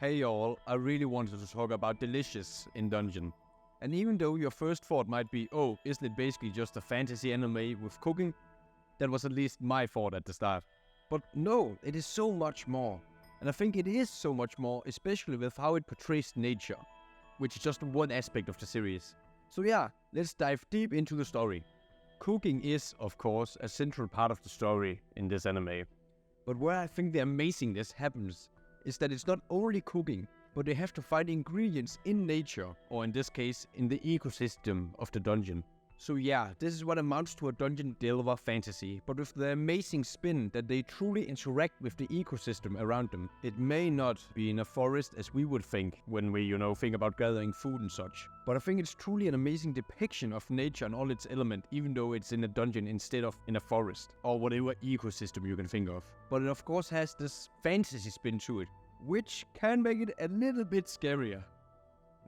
Hey all, I really wanted to talk about Delicious in Dungeon. And even though your first thought might be, oh, isn't it basically just a fantasy anime with cooking? That was at least my thought at the start. But no, it is so much more. And I think it is so much more, especially with how it portrays nature, which is just one aspect of the series. So yeah, let's dive deep into the story. Cooking is, of course, a central part of the story in this anime. But where I think the amazingness happens is that it's not only cooking, but they have to find ingredients in nature, or in this case, in the ecosystem of the dungeon. So yeah, this is what amounts to a dungeon delver fantasy, but with the amazing spin that they truly interact with the ecosystem around them. It may not be in a forest as we would think when we, think about gathering food and such. But I think it's truly an amazing depiction of nature and all its elements, even though it's in a dungeon instead of in a forest, or whatever ecosystem you can think of. But it of course has this fantasy spin to it, which can make it a little bit scarier.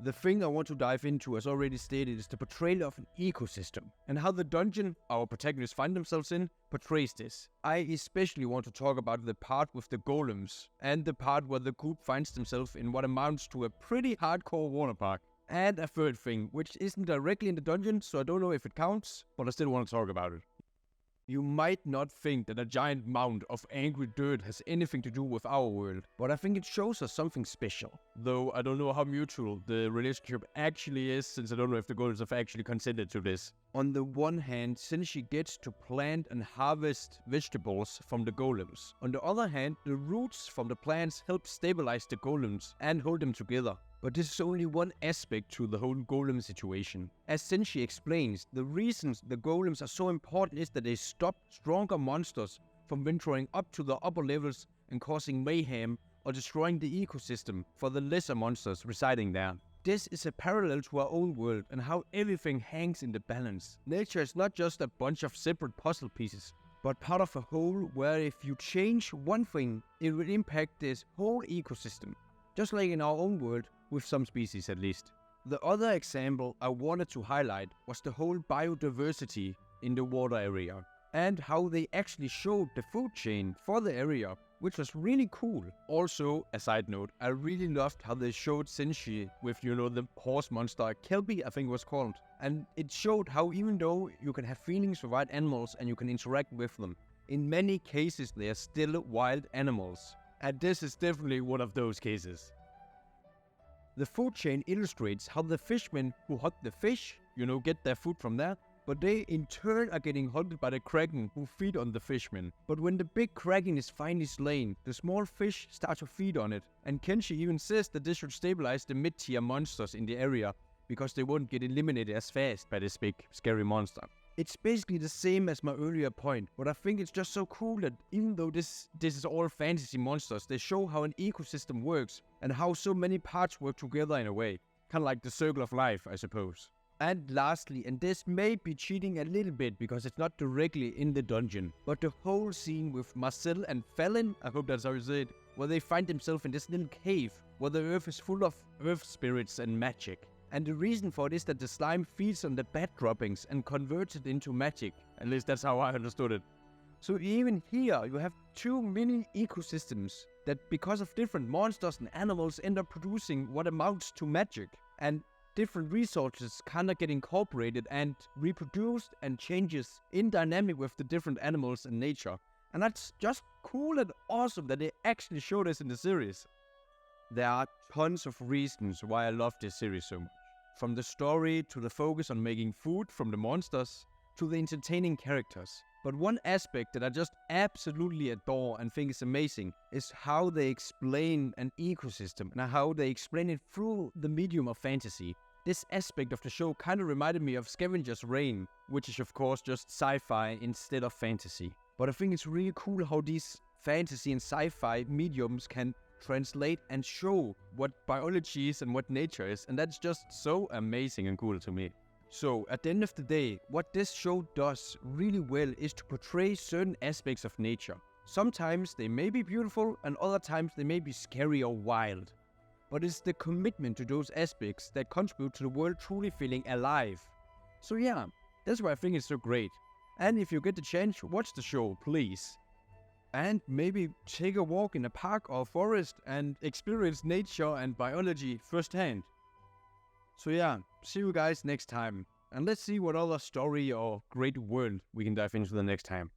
The thing I want to dive into, as already stated, is the portrayal of an ecosystem, and how the dungeon our protagonists find themselves in portrays this. I especially want to talk about the part with the golems, and the part where the group finds themselves in what amounts to a pretty hardcore water park. And a third thing, which isn't directly in the dungeon, so I don't know if it counts, but I still want to talk about it. You might not think that a giant mound of angry dirt has anything to do with our world, but I think it shows us something special. Though I don't know how mutual the relationship actually is, since I don't know if the golems have actually consented to this. On the one hand, Senshi gets to plant and harvest vegetables from the golems. On the other hand, the roots from the plants help stabilize the golems and hold them together. But this is only one aspect to the whole golem situation. As Senshi explains, the reasons the golems are so important is that they stop stronger monsters from venturing up to the upper levels and causing mayhem or destroying the ecosystem for the lesser monsters residing there. This is a parallel to our own world and how everything hangs in the balance. Nature is not just a bunch of separate puzzle pieces, but part of a whole where if you change one thing, it will impact this whole ecosystem. Just like in our own world, with some species at least. The other example I wanted to highlight was the whole biodiversity in the water area, and how they actually showed the food chain for the area, which was really cool. Also, a side note, I really loved how they showed Senshi with, the horse monster, Kelpie I think it was called. And it showed how even though you can have feelings for wild animals and you can interact with them, in many cases they are still wild animals. And this is definitely one of those cases. The food chain illustrates how the fishmen who hunt the fish, get their food from there, but they in turn are getting hunted by the kraken who feed on the fishmen. But when the big kraken is finally slain, the small fish start to feed on it, and Kenshi even says that this should stabilize the mid-tier monsters in the area, because they won't get eliminated as fast by this big scary monster. It's basically the same as my earlier point, but I think it's just so cool that even though this is all fantasy monsters, they show how an ecosystem works and how so many parts work together in a way. Kind of like the circle of life, I suppose. And lastly, and this may be cheating a little bit because it's not directly in the dungeon, but the whole scene with Marcel and Fallon, I hope that's how you say it, where they find themselves in this little cave where the earth is full of earth spirits and magic. And the reason for it is that the slime feeds on the bad droppings and converts it into magic. At least that's how I understood it. So even here you have two mini ecosystems that because of different monsters and animals end up producing what amounts to magic. And different resources kinda get incorporated and reproduced and changes in dynamic with the different animals and nature. And that's just cool and awesome that they actually show this in the series. There are tons of reasons why I love this series so much. From the story, to the focus on making food from the monsters, to the entertaining characters. But one aspect that I just absolutely adore and think is amazing is how they explain an ecosystem and how they explain it through the medium of fantasy. This aspect of the show kind of reminded me of Scavenger's Reign, which is of course just sci-fi instead of fantasy. But I think it's really cool how these fantasy and sci-fi mediums can translate and show what biology is and what nature is, and that's just so amazing and cool to me. So at the end of the day, what this show does really well is to portray certain aspects of nature. Sometimes they may be beautiful and other times they may be scary or wild. But it's the commitment to those aspects that contribute to the world truly feeling alive. So yeah, that's why I think it's so great. And if you get the chance, watch the show, please. and maybe take a walk in a park or forest and experience nature and biology firsthand. So yeah, see you guys next time, and let's see what other story or great world we can dive into the next time.